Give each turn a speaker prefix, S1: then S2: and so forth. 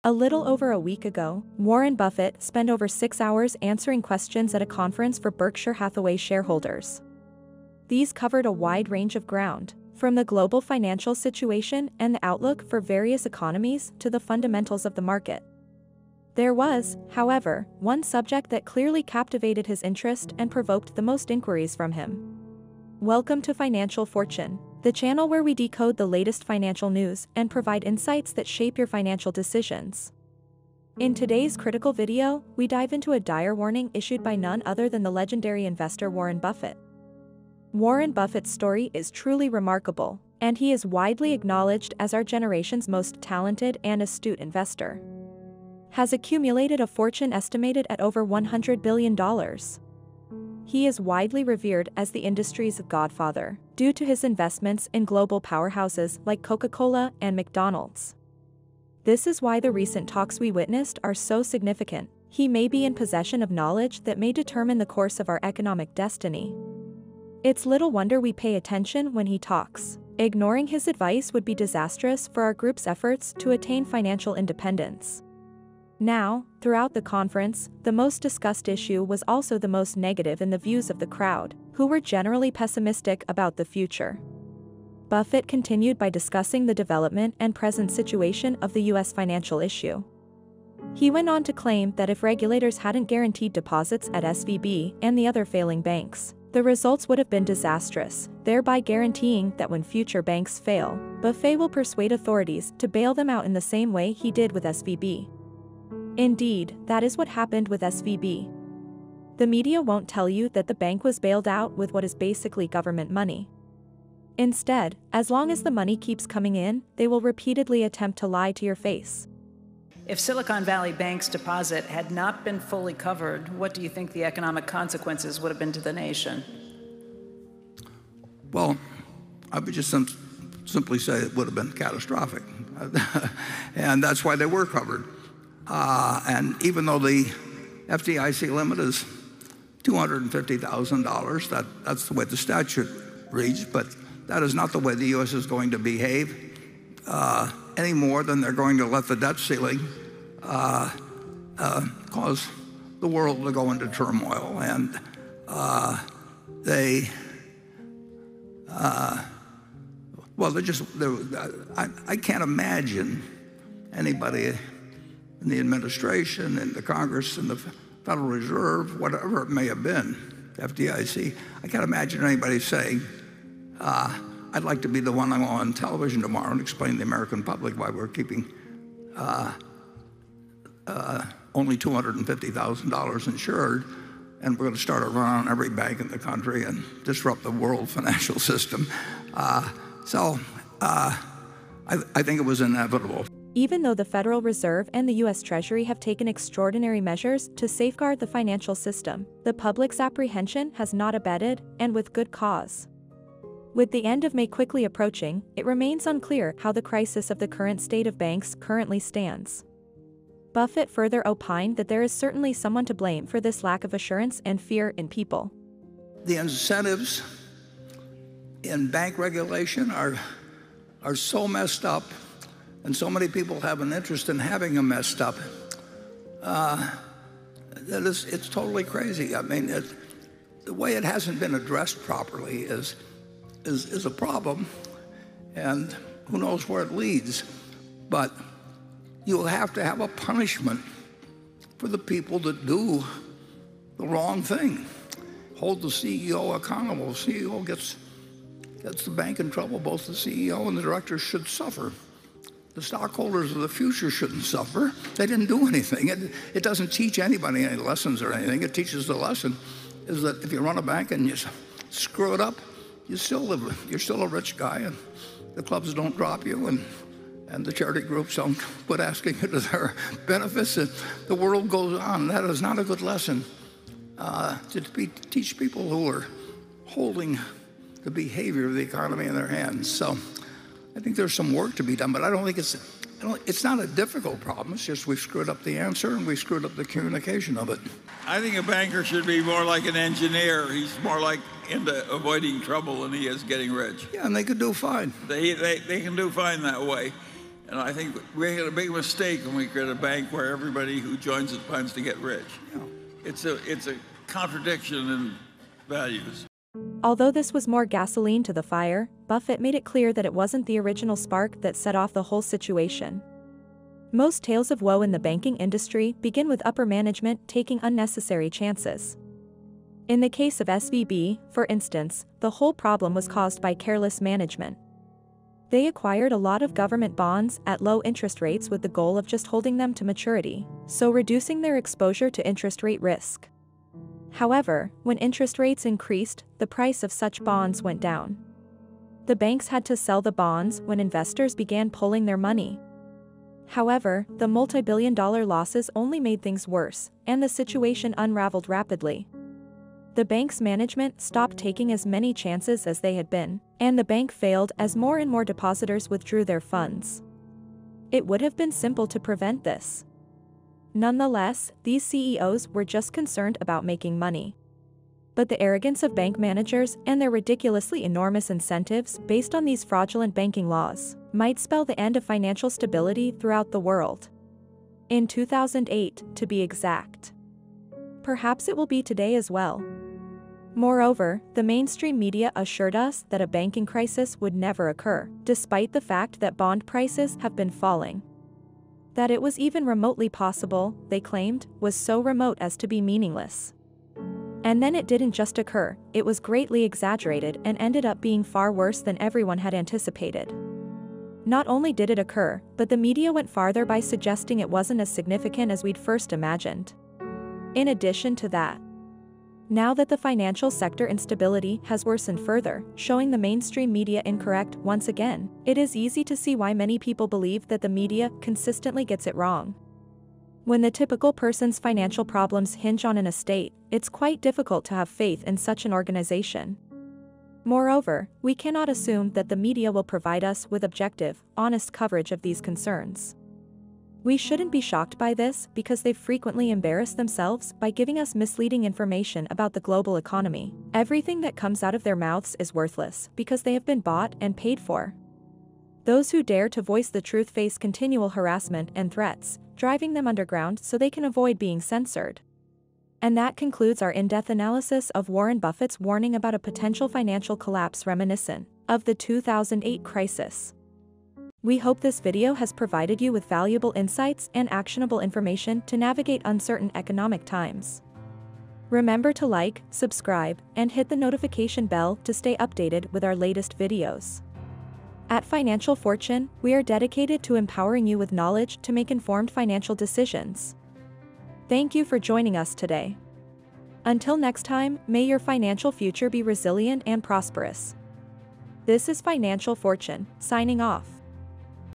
S1: A little over a week ago, Warren Buffett spent over 6 hours answering questions at a conference for Berkshire Hathaway shareholders. These covered a wide range of ground, from the global financial situation and the outlook for various economies to the fundamentals of the market. There was, however, one subject that clearly captivated his interest and provoked the most inquiries from him. Welcome to Financial Fortune, the channel where we decode the latest financial news and provide insights that shape your financial decisions. In today's critical video, we dive into a dire warning issued by none other than the legendary investor Warren Buffett. Warren Buffett's story is truly remarkable, and he is widely acknowledged as our generation's most talented and astute investor. Has accumulated a fortune estimated at over $100 billion. He is widely revered as the industry's godfather, due to his investments in global powerhouses like Coca-Cola and McDonald's. This is why the recent talks we witnessed are so significant. He may be in possession of knowledge that may determine the course of our economic destiny. It's little wonder we pay attention when he talks. Ignoring his advice would be disastrous for our group's efforts to attain financial independence. Now, throughout the conference, the most discussed issue was also the most negative in the views of the crowd, who were generally pessimistic about the future. Buffett continued by discussing the development and present situation of the U.S. financial issue. He went on to claim that if regulators hadn't guaranteed deposits at SVB and the other failing banks, the results would have been disastrous, thereby guaranteeing that when future banks fail, Buffett will persuade authorities to bail them out in the same way he did with SVB. Indeed, that is what happened with SVB. The media won't tell you that the bank was bailed out with what is basically government money. Instead, as long as the money keeps coming in, they will repeatedly attempt to lie to your face.
S2: If Silicon Valley Bank's deposit had not been fully covered, what do you think the economic consequences would have been to the nation?
S3: Well, I would just simply say it would have been catastrophic. And that's why they were covered. And even though the FDIC limit is $250,000, that's the way the statute reads, but that is not the way the U.S. is going to behave any more than they're going to let the debt ceiling cause the world to go into turmoil. And I can't imagine anybody in the administration, in the Congress, in the Federal Reserve, whatever it may have been, FDIC, I can't imagine anybody saying, I'd like to be the one on television tomorrow and explain to the American public why we're keeping only $250,000 insured, and we're going to start a run on every bank in the country and disrupt the world financial system. I think it was inevitable.
S1: Even though the Federal Reserve and the U.S. Treasury have taken extraordinary measures to safeguard the financial system, the public's apprehension has not abated, and with good cause. With the end of May quickly approaching, it remains unclear how the crisis of the current state of banks currently stands. Buffett further opined that there is certainly someone to blame for this lack of assurance and fear in people.
S3: The incentives in bank regulation are so messed up, and so many people have an interest in having them messed up, that it's totally crazy. I mean, the way it hasn't been addressed properly is a problem, and who knows where it leads. But you'll have to have a punishment for the people that do the wrong thing. Hold the CEO accountable. The CEO gets the bank in trouble. Both the CEO and the directors should suffer. The stockholders of the future shouldn't suffer. They didn't do anything. It doesn't teach anybody any lessons or anything. It teaches the lesson is that if you run a bank and you screw it up, you're still a rich guy, and the clubs don't drop you, and the charity groups don't quit asking you to their benefits, and the world goes on. That is not a good lesson to teach people who are holding the behavior of the economy in their hands. So I think there's some work to be done, but I don't think it's not a difficult problem. It's just we've screwed up the answer and we've screwed up the communication of it.
S4: I think a banker should be more like an engineer. He's more like into avoiding trouble than he is getting rich.
S3: Yeah, and they could do fine.
S4: They can do fine that way. And I think we made a big mistake when we created a bank where everybody who joins it plans to get rich.
S3: Yeah.
S4: It's a contradiction in values.
S1: Although this was more gasoline to the fire, Buffett made it clear that it wasn't the original spark that set off the whole situation. Most tales of woe in the banking industry begin with upper management taking unnecessary chances. In the case of SVB, for instance, the whole problem was caused by careless management. They acquired a lot of government bonds at low interest rates with the goal of just holding them to maturity, so reducing their exposure to interest rate risk. However, when interest rates increased, the price of such bonds went down. The banks had to sell the bonds when investors began pulling their money. However, the multi-billion-dollar losses only made things worse, and the situation unraveled rapidly. The bank's management stopped taking as many chances as they had been, and the bank failed as more and more depositors withdrew their funds. It would have been simple to prevent this. Nonetheless, these CEOs were just concerned about making money. But the arrogance of bank managers and their ridiculously enormous incentives based on these fraudulent banking laws might spell the end of financial stability throughout the world. In 2008, to be exact. Perhaps it will be today as well. Moreover, the mainstream media assured us that a banking crisis would never occur, despite the fact that bond prices have been falling. That it was even remotely possible, they claimed, was so remote as to be meaningless. And then it didn't just occur, it was greatly exaggerated and ended up being far worse than everyone had anticipated. Not only did it occur, but the media went farther by suggesting it wasn't as significant as we'd first imagined. In addition to that, now that the financial sector instability has worsened further, showing the mainstream media incorrect once again, it is easy to see why many people believe that the media consistently gets it wrong. When the typical person's financial problems hinge on an estate, it's quite difficult to have faith in such an organization. Moreover, we cannot assume that the media will provide us with objective, honest coverage of these concerns. We shouldn't be shocked by this because they frequently embarrass themselves by giving us misleading information about the global economy. Everything that comes out of their mouths is worthless because they have been bought and paid for. Those who dare to voice the truth face continual harassment and threats, driving them underground so they can avoid being censored. And that concludes our in-depth analysis of Warren Buffett's warning about a potential financial collapse reminiscent of the 2008 crisis. We hope this video has provided you with valuable insights and actionable information to navigate uncertain economic times. Remember to like, subscribe, and hit the notification bell to stay updated with our latest videos. At Financial Fortune, we are dedicated to empowering you with knowledge to make informed financial decisions. Thank you for joining us today. Until next time, may your financial future be resilient and prosperous. This is Financial Fortune, signing off.